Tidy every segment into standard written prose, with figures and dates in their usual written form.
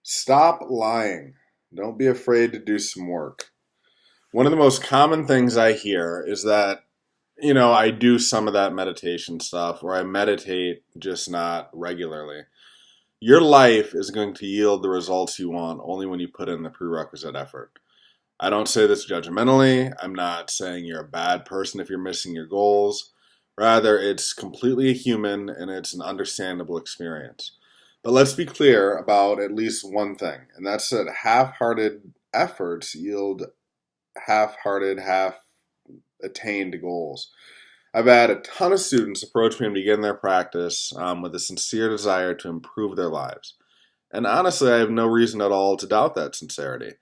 Stop lying. Don't be afraid to do some work. One of the most common things I hear is that, I do some of that meditation stuff or I meditate, just not regularly. Your life is going to yield the results you want only when you put in the prerequisite effort. I don't say this judgmentally. I'm not saying you're a bad person if you're missing your goals. Rather, it's completely human and it's an understandable experience. But let's be clear about at least one thing, and that's that half-hearted efforts yield half-hearted, half-attained goals. I've had a ton of students approach me and begin their practice with a sincere desire to improve their lives. And honestly, I have no reason at all to doubt that sincerity.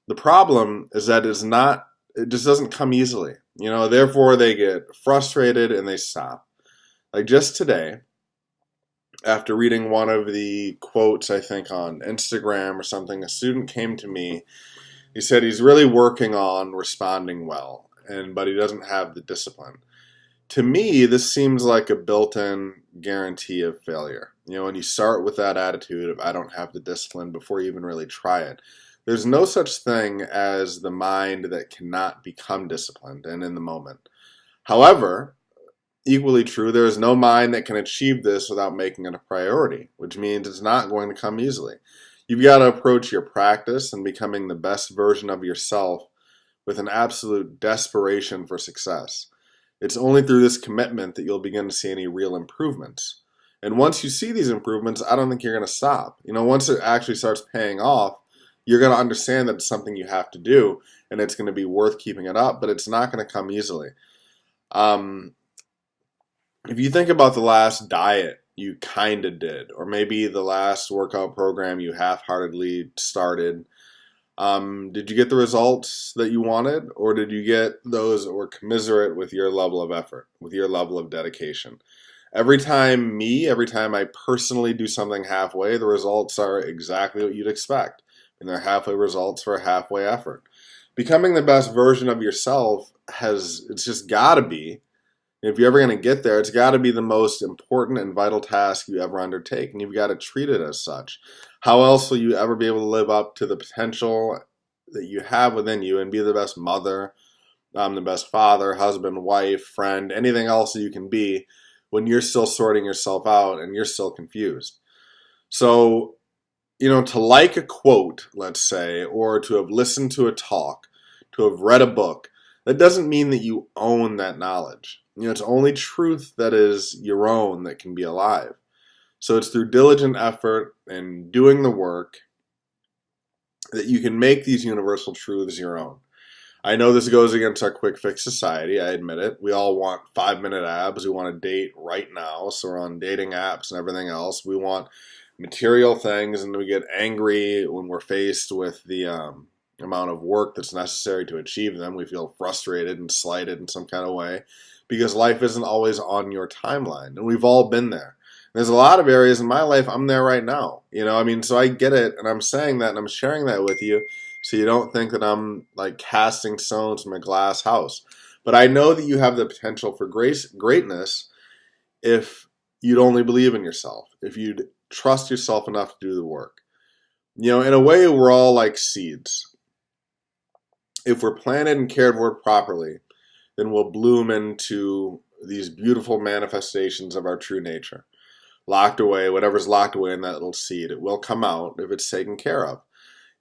The problem is that it just doesn't come easily. Therefore they get frustrated and they stop. Like just today, after reading one of the quotes, I think on Instagram or something, a student came to me. He said he's really working on responding well, but he doesn't have the discipline. To me, this seems like a built-in guarantee of failure. When you start with that attitude of I don't have the discipline before you even really try it, there's no such thing as the mind that cannot become disciplined and in the moment. However, equally true, there is no mind that can achieve this without making it a priority, which means it's not going to come easily. You've got to approach your practice and becoming the best version of yourself with an absolute desperation for success. It's only through this commitment that you'll begin to see any real improvements. And once you see these improvements, I don't think you're going to stop. Once it actually starts paying off, you're going to understand that it's something you have to do, and it's going to be worth keeping it up, but it's not going to come easily. If you think about the last diet you kind of did, or maybe the last workout program you half-heartedly started, did you get the results that you wanted, or did you get those that were commiserate with your level of effort, with your level of dedication? Every time I personally do something halfway, the results are exactly what you'd expect. And they're halfway results for a halfway effort. Becoming the best version of yourself it's just gotta be, if you're ever going to get there, it's got to be the most important and vital task you ever undertake, and you've got to treat it as such. How else will you ever be able to live up to the potential that you have within you and be the best mother, the best father, husband, wife, friend, anything else that you can be when you're still sorting yourself out and you're still confused? So, to like a quote, let's say, or to have listened to a talk, to have read a book, that doesn't mean that you own that knowledge. It's only truth that is your own that can be alive. So it's through diligent effort and doing the work that you can make these universal truths your own. I know this goes against our quick fix society, I admit it. We all want 5-minute abs. We want to date right now, so we're on dating apps and everything else. We want material things, and we get angry when we're faced with the amount of work that's necessary to achieve them. We feel frustrated and slighted in some kind of way because life isn't always on your timeline, and we've all been there. There's a lot of areas in my life I'm there right now. So I get it, and I'm saying that, and I'm sharing that with you, so you don't think that I'm like casting stones from a glass house. But I know that you have the potential for greatness if you'd only believe in yourself, if you'd trust yourself enough to do the work. In a way, we're all like seeds. If we're planted and cared for properly, then we'll bloom into these beautiful manifestations of our true nature. Locked away, whatever's locked away in that little seed, it will come out if it's taken care of.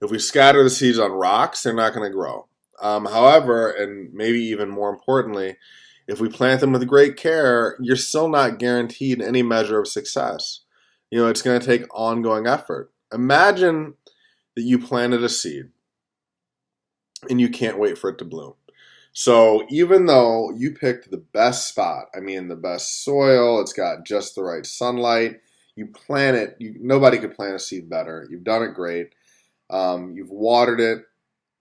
If we scatter the seeds on rocks, they're not going to grow. However, and maybe even more importantly, if we plant them with great care, you're still not guaranteed any measure of success. It's going to take ongoing effort. Imagine that you planted a seed and you can't wait for it to bloom. So even though you picked the best spot, the best soil, it's got just the right sunlight, you plant it, nobody could plant a seed better. You've done it great. You've watered it,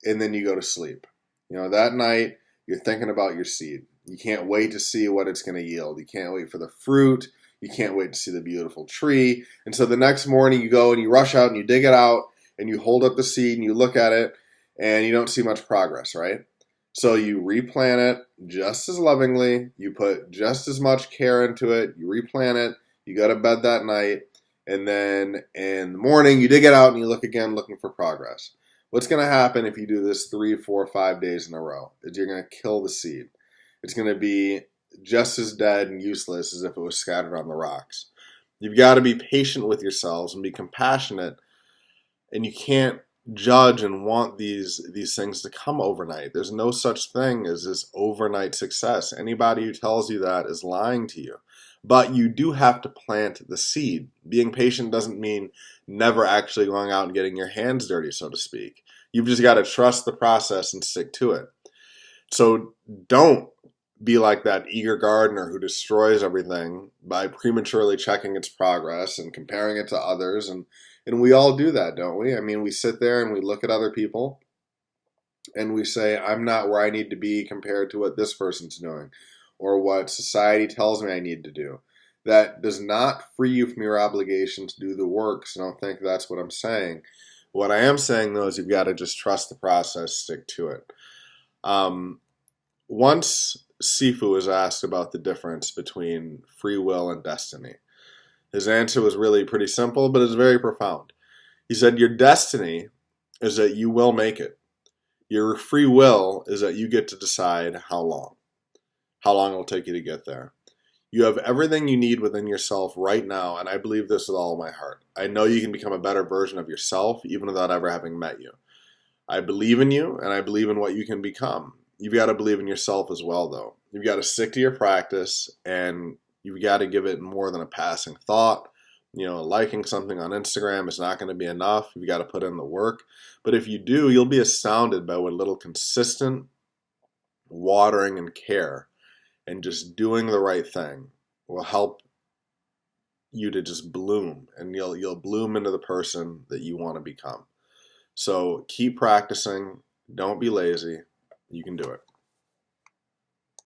and then you go to sleep. That night, you're thinking about your seed. You can't wait to see what it's going to yield. You can't wait for the fruit. You can't wait to see the beautiful tree. And so the next morning, you go and you rush out and you dig it out, and you hold up the seed and you look at it, and you don't see much progress, right? So you replant it just as lovingly, you put just as much care into it, you replant it, you go to bed that night, And then in the morning, you dig it out and you look again looking for progress. What's going to happen if you do this 3, 4, 5 days in a row? Is you're going to kill the seed. It's going to be just as dead and useless as if it was scattered on the rocks. You've got to be patient with yourselves and be compassionate, and you can't judge and want these things to come overnight. There's no such thing as this overnight success. Anybody who tells you that is lying to you. But you do have to plant the seed. Being patient doesn't mean never actually going out and getting your hands dirty, so to speak. You've just got to trust the process and stick to it. So don't be like that eager gardener who destroys everything by prematurely checking its progress and comparing it to others. And we all do that, don't we? I mean, we sit there and we look at other people and we say, I'm not where I need to be compared to what this person's doing or what society tells me I need to do. That does not free you from your obligation to do the work, so don't think that's what I'm saying. What I am saying, though, is you've got to just trust the process, stick to it. Once Sifu was asked about the difference between free will and destiny, his answer was really pretty simple, but it's very profound. He said, your destiny is that you will make it. Your free will is that you get to decide how long it'll take you to get there. You have everything you need within yourself right now, and I believe this with all of my heart. I know you can become a better version of yourself, even without ever having met you. I believe in you, and I believe in what you can become. You've got to believe in yourself as well, though. You've got to stick to your practice, and you've got to give it more than a passing thought. Liking something on Instagram is not going to be enough. You've got to put in the work. But if you do, you'll be astounded by what little consistent watering and care and just doing the right thing will help you to just bloom, and you'll bloom into the person that you want to become. So keep practicing. Don't be lazy. You can do it.